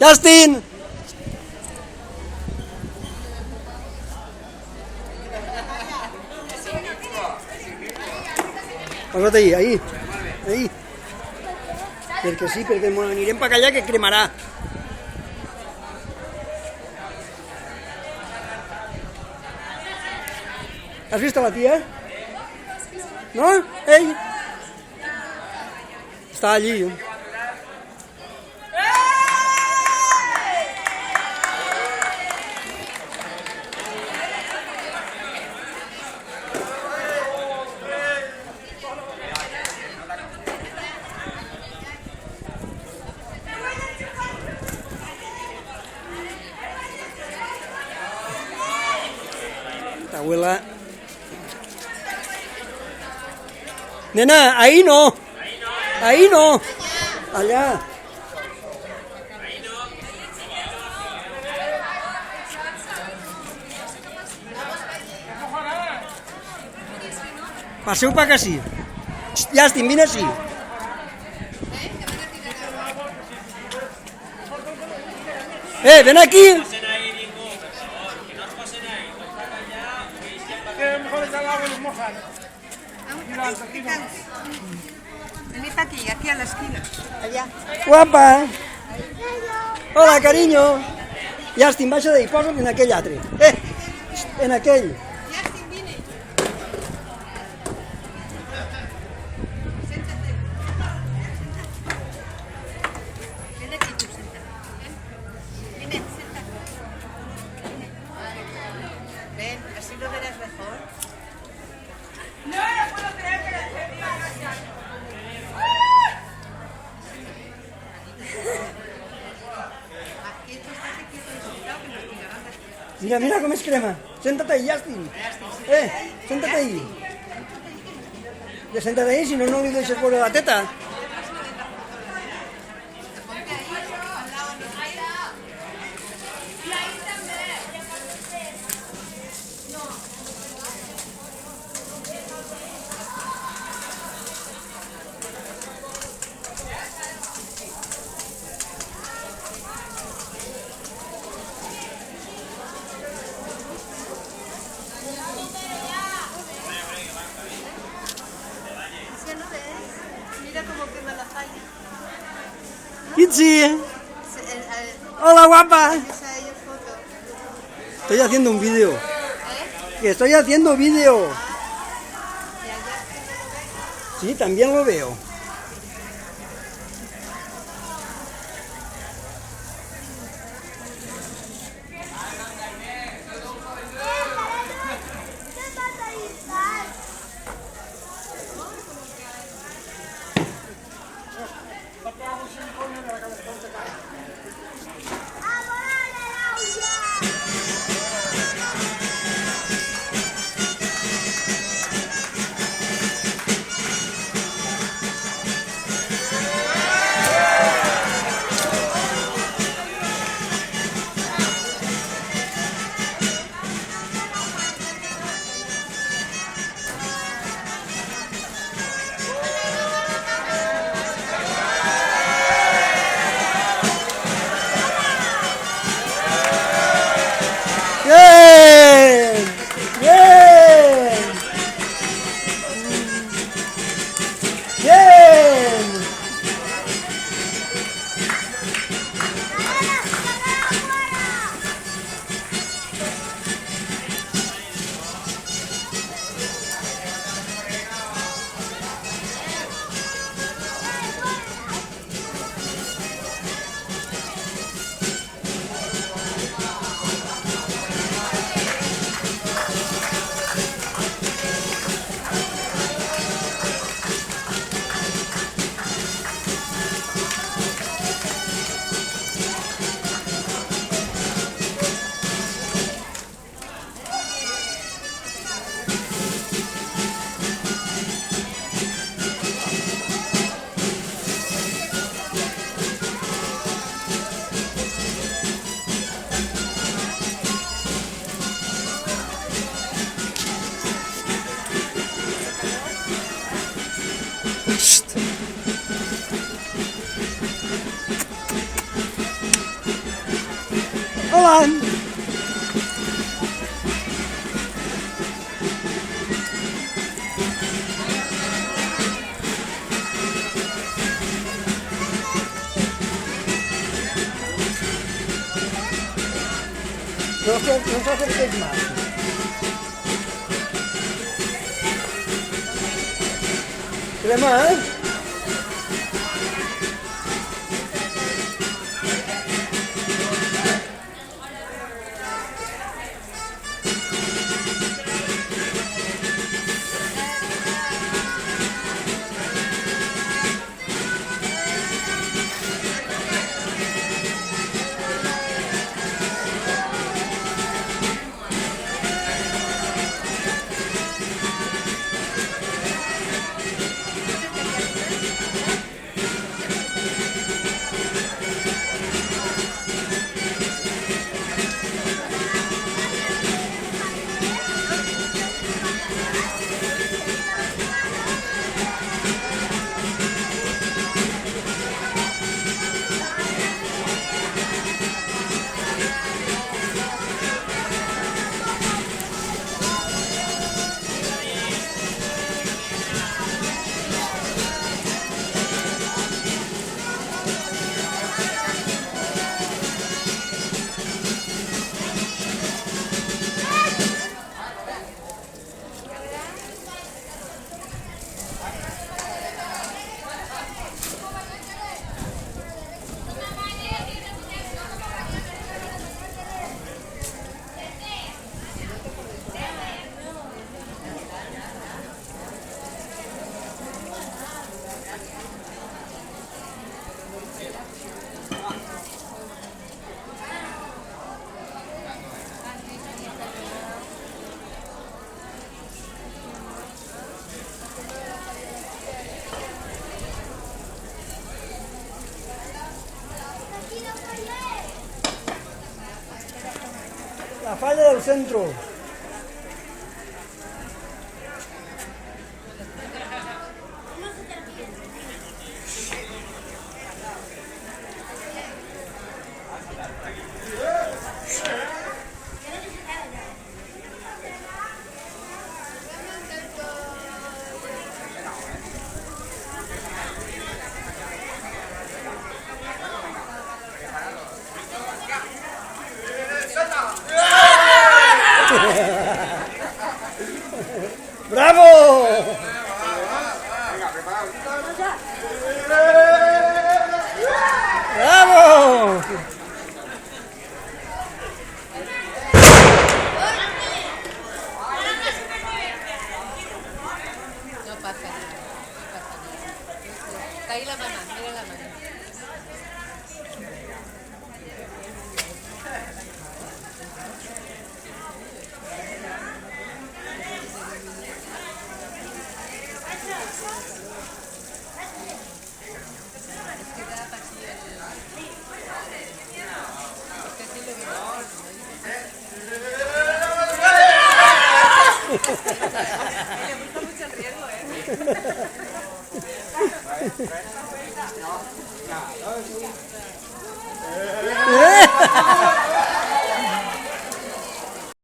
Justin! Posa't ahí. Perquè sí, perquè anirem per allà que cremarà. Has vist a la tia? No? Ei! Està allí. La abuela. Nena, ahí no. Ahí no. Allá. Passeu per que sí. Justin, vine així. Ven aquí. Venid aquí a la esquina. Allá. Guapa. Hola, cariño. Justin, baixa d'ahí, posa't en aquell altre. En aquell. Justin, vine. Siéntate. Ven aquí tú, siéntate. Vine, siéntate. Ven, así lo verás mejor. No lo puedo creer que le tenía gracias. Aquí tú estás quieto y sentado que nos tirarán de aquí. Mira, mira com es crema. Séntate ahí, Justin. Séntate ahí. Séntate ahí, si no, no li deixes veure la teta. Mira cómo quema la falla. Itzi. Hola, guapa. Esa ella foto. Estoy haciendo un vídeo. Que estoy haciendo vídeo. Sí, también lo veo. van. No se acerquéis más. Crema, ¿eh? La falla del centro. ¡Bravo! ¡Bravo! No pasa nada, no pasa nada. Está ahí la mamá, mira la mamá. Le gusta mucho el riesgo, ¿eh?